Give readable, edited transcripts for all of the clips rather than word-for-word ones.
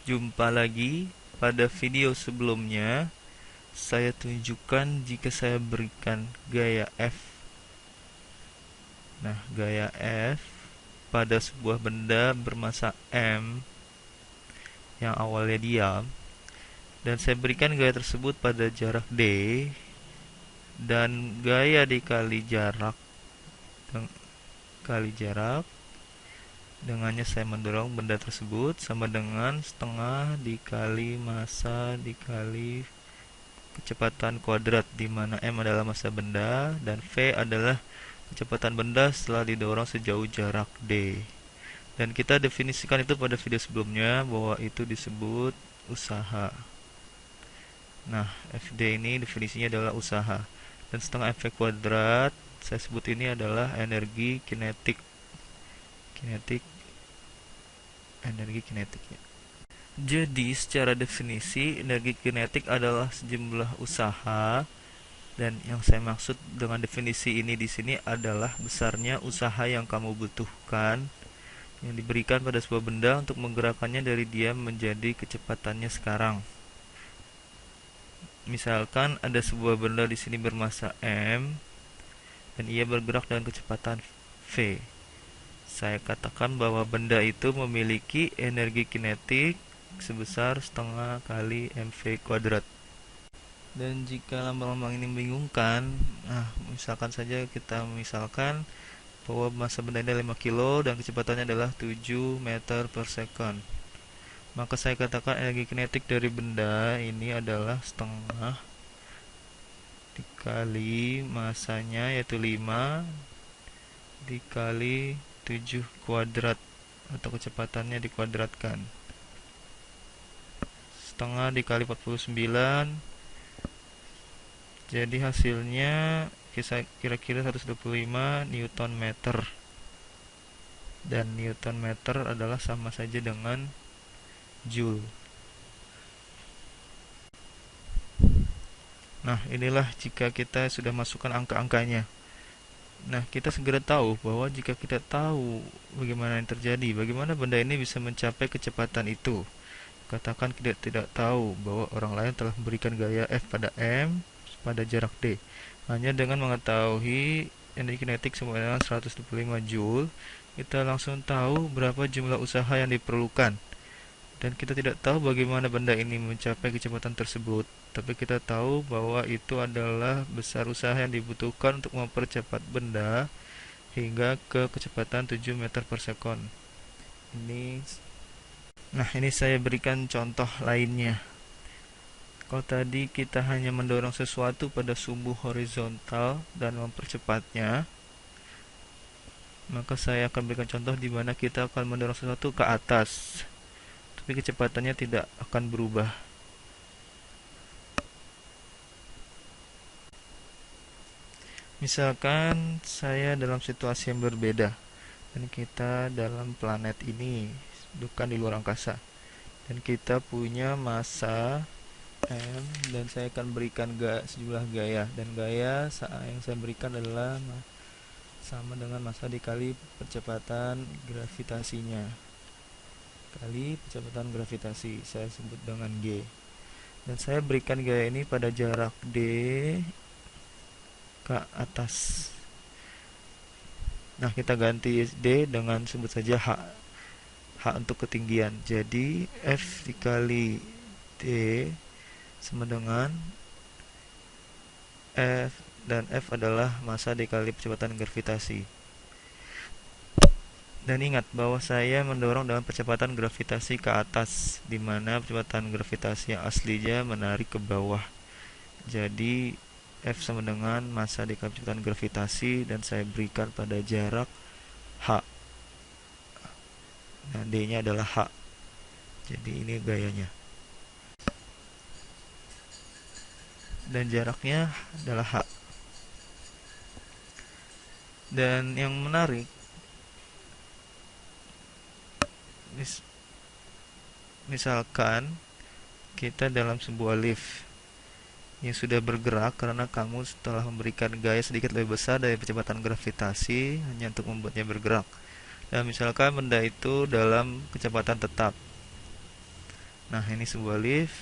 Jumpa lagi. Pada video sebelumnya saya tunjukkan jika saya berikan gaya F. Nah, gaya F pada sebuah benda bermassa M yang awalnya diam, dan saya berikan gaya tersebut pada jarak D, dan gaya dikali jarak dengannya saya mendorong benda tersebut sama dengan setengah dikali massa dikali kecepatan kuadrat, di mana M adalah massa benda dan V adalah kecepatan benda setelah didorong sejauh jarak D. Dan kita definisikan itu pada video sebelumnya bahwa itu disebut usaha. Nah, FD ini definisinya adalah usaha. Dan setengah F kuadrat saya sebut ini adalah energi kinetik. Energi kinetiknya. Jadi secara definisi energi kinetik adalah sejumlah usaha, dan yang saya maksud dengan definisi ini di sini adalah besarnya usaha yang kamu butuhkan yang diberikan pada sebuah benda untuk menggerakkannya dari diam menjadi kecepatannya sekarang. Misalkan ada sebuah benda di sini bermassa M dan ia bergerak dengan kecepatan V. Saya katakan bahwa benda itu memiliki energi kinetik sebesar setengah kali mv kuadrat. Dan jika lambang-lambang ini membingungkan, misalkan saja kita bahwa massa benda ini 5 kilo dan kecepatannya adalah 7 meter per second. Maka saya katakan energi kinetik dari benda ini adalah setengah dikali massanya, yaitu 5, dikali 7 kuadrat, atau kecepatannya dikuadratkan. Setengah dikali 49, jadi hasilnya kira-kira 125 Newton meter. Dan Newton meter adalah sama saja dengan Joule. Nah, inilah jika kita sudah masukkan angka-angkanya. Nah, kita segera tahu bahwa jika kita tahu bagaimana yang terjadi, bagaimana benda ini bisa mencapai kecepatan itu. Katakan kita tidak tahu bahwa orang lain telah memberikan gaya F pada M pada jarak D. Hanya dengan mengetahui energi kinetik sama dengan 125 Joule, kita langsung tahu berapa jumlah usaha yang diperlukan. Dan kita tidak tahu bagaimana benda ini mencapai kecepatan tersebut, tapi kita tahu bahwa itu adalah besar usaha yang dibutuhkan untuk mempercepat benda hingga ke kecepatan 7 meter per second. Ini saya berikan contoh lainnya. Kalau tadi kita hanya mendorong sesuatu pada sumbu horizontal dan mempercepatnya, maka saya akan berikan contoh di mana kita akan mendorong sesuatu ke atas, tapi kecepatannya tidak akan berubah. Misalkan saya dalam situasi yang berbeda, dan kita dalam planet ini, bukan di luar angkasa, dan kita punya massa M, dan saya akan berikan sejumlah gaya, dan gaya yang saya berikan adalah sama dengan massa dikali percepatan gravitasinya kali kecepatan gravitasi, saya sebut dengan G. Dan saya berikan gaya ini pada jarak D ke atas. Nah, kita ganti D dengan sebut saja H. H untuk ketinggian. Jadi F dikali D sama dengan F, dan F adalah massa dikali percepatan gravitasi. Dan ingat bahwa saya mendorong dengan percepatan gravitasi ke atas, di mana percepatan gravitasi yang aslinya menarik ke bawah. Jadi F sama dengan massa dikali percepatan gravitasi, dan saya berikan pada jarak H. Nah, D-nya adalah H. Jadi ini gayanya. Dan jaraknya adalah H. Dan yang menarik, misalkan kita dalam sebuah lift yang sudah bergerak karena kamu setelah memberikan gaya sedikit lebih besar dari percepatan gravitasi hanya untuk membuatnya bergerak. Dan misalkan benda itu dalam kecepatan tetap. Nah, ini sebuah lift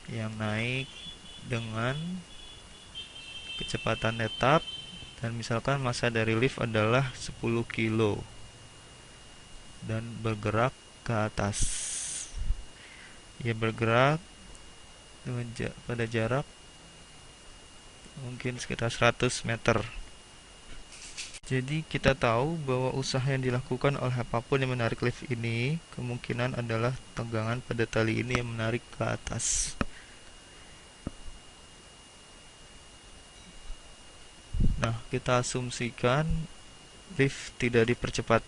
yang naik dengan kecepatan tetap, dan misalkan massa dari lift adalah 10 kilo dan bergerak ke atas. Ia bergerak pada jarak mungkin sekitar 100 meter. Jadi kita tahu bahwa usaha yang dilakukan oleh apapun yang menarik lift ini kemungkinan adalah tegangan pada tali ini yang menarik ke atas. Nah, kita asumsikan lift tidak dipercepat.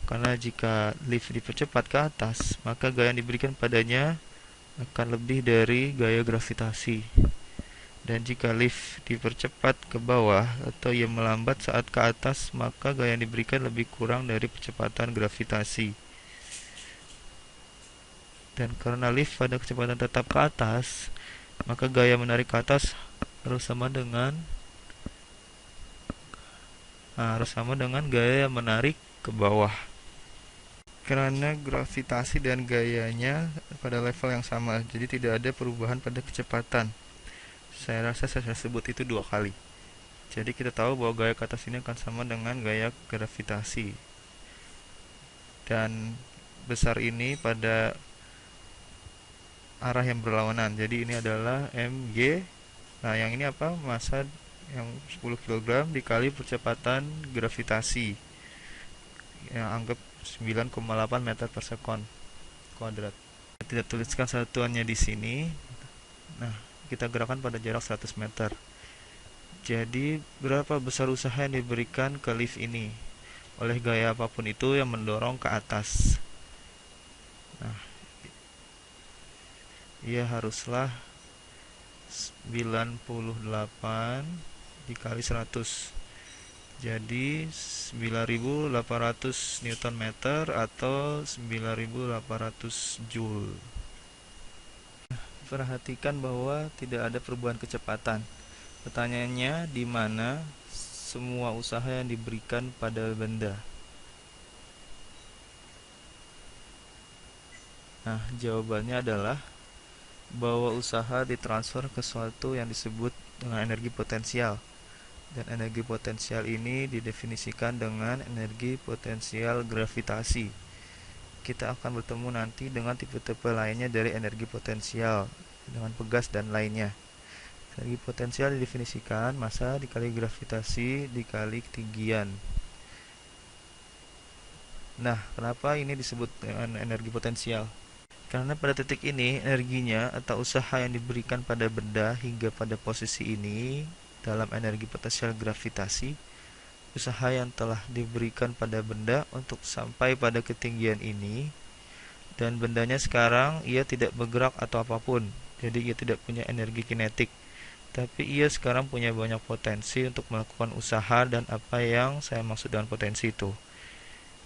Karena jika lift dipercepat ke atas, maka gaya yang diberikan padanya akan lebih dari gaya gravitasi. Dan jika lift dipercepat ke bawah atau ia melambat saat ke atas, maka gaya yang diberikan lebih kurang dari percepatan gravitasi. Dan karena lift pada kecepatan tetap ke atas, maka gaya menarik ke atas harus sama dengan gaya menarik ke bawah. Karena gravitasi dan gayanya pada level yang sama, jadi tidak ada perubahan pada kecepatan. Saya rasa saya sebut itu 2 kali. Jadi kita tahu bahwa gaya ke atas ini akan sama dengan gaya gravitasi. Dan besar ini pada arah yang berlawanan. Jadi ini adalah mg. Nah, yang ini apa? Massa yang 10 kg dikali percepatan gravitasi. Yang anggap 9,8 meter per sekon kuadrat. Kita tuliskan satuannya di sini. Nah, kita gerakan pada jarak 100 meter. Jadi, berapa besar usaha yang diberikan ke lift ini oleh gaya apapun itu yang mendorong ke atas? Nah, ia haruslah 98 dikali 100. Jadi 9800 Newton meter atau 9800 Joule. Perhatikan bahwa tidak ada perubahan kecepatan. Pertanyaannya, di mana semua usaha yang diberikan pada benda? Nah, jawabannya adalah bahwa usaha ditransfer ke suatu yang disebut dengan energi potensial. Dan energi potensial ini didefinisikan dengan energi potensial gravitasi. Kita akan bertemu nanti dengan tipe-tipe lainnya dari energi potensial, dengan pegas dan lainnya. Energi potensial didefinisikan massa dikali gravitasi dikali ketinggian. Nah, kenapa ini disebut dengan energi potensial? Karena pada titik ini energinya atau usaha yang diberikan pada benda hingga pada posisi ini dalam energi potensial gravitasi, usaha yang telah diberikan pada benda untuk sampai pada ketinggian ini, dan bendanya sekarang ia tidak bergerak atau apapun, jadi ia tidak punya energi kinetik, tapi ia sekarang punya banyak potensi untuk melakukan usaha. Dan apa yang saya maksud dengan potensi itu,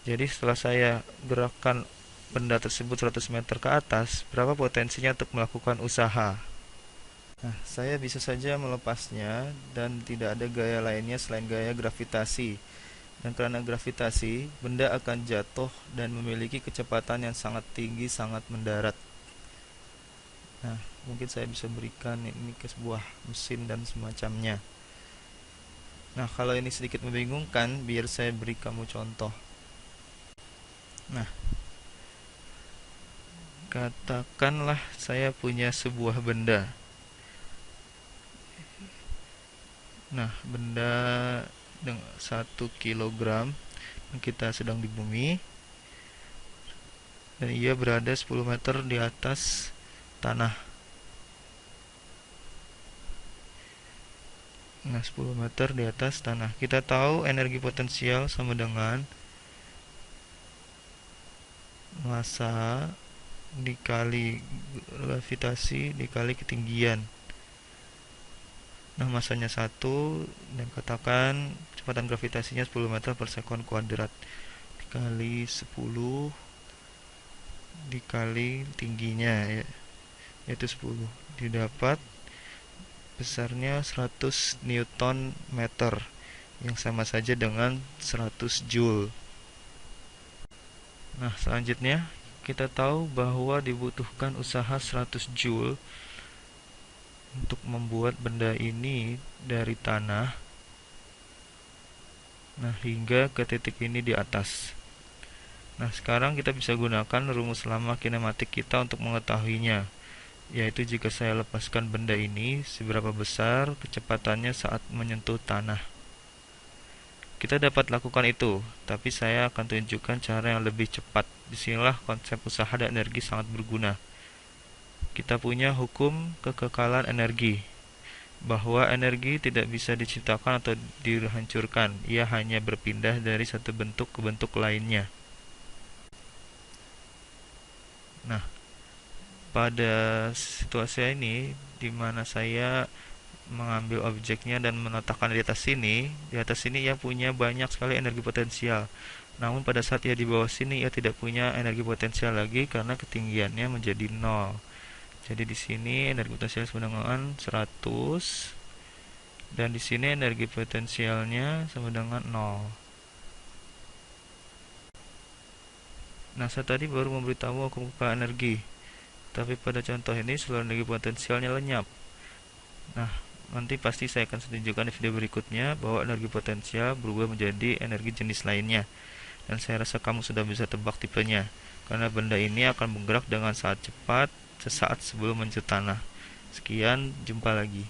jadi setelah saya gerakkan benda tersebut 100 meter ke atas, berapa potensinya untuk melakukan usaha? Nah, saya bisa saja melepasnya dan tidak ada gaya lainnya selain gaya gravitasi. Dan karena gravitasi, benda akan jatuh dan memiliki kecepatan yang sangat tinggi, sangat mendarat. Nah, mungkin saya bisa berikan ini ke sebuah mesin dan semacamnya. Nah, kalau ini sedikit membingungkan, biar saya beri kamu contoh. Nah, katakanlah saya punya sebuah benda. Nah, benda dengan 1 kilogram, kita sedang di bumi, dan ia berada 10 meter di atas tanah. Nah, 10 meter di atas tanah. Kita tahu energi potensial sama dengan massa dikali gravitasi dikali ketinggian. Nah, massanya 1, dan katakan kecepatan gravitasinya 10 meter per sekon kuadrat dikali 10 dikali tingginya, yaitu 10, didapat besarnya 100 Newton meter, yang sama saja dengan 100 Joule. Nah, selanjutnya kita tahu bahwa dibutuhkan usaha 100 joule untuk membuat benda ini dari tanah, nah hingga ke titik ini di atas. Nah, sekarang kita bisa gunakan rumus lama kinematik kita untuk mengetahuinya, yaitu jika saya lepaskan benda ini, seberapa besar kecepatannya saat menyentuh tanah. Kita dapat lakukan itu, tapi saya akan tunjukkan cara yang lebih cepat. Disinilah konsep usaha dan energi sangat berguna. Kita punya hukum kekekalan energi, bahwa energi tidak bisa diciptakan atau dihancurkan, ia hanya berpindah dari satu bentuk ke bentuk lainnya. Nah, pada situasi ini, di mana saya mengambil objeknya dan meletakkan di atas sini ia punya banyak sekali energi potensial. Namun pada saat ia di bawah sini ia tidak punya energi potensial lagi karena ketinggiannya menjadi 0. Jadi di sini energi potensial sama dengan 100 dan di sini energi potensialnya sama dengan 0. Nah, saya tadi baru memberitahu hukum kekayaan energi. Tapi pada contoh ini seluruh energi potensialnya lenyap. Nah, nanti pasti saya akan tunjukkan di video berikutnya bahwa energi potensial berubah menjadi energi jenis lainnya. Dan saya rasa kamu sudah bisa tebak tipenya, karena benda ini akan bergerak dengan sangat cepat sesaat sebelum menyentuh tanah. Sekian, jumpa lagi.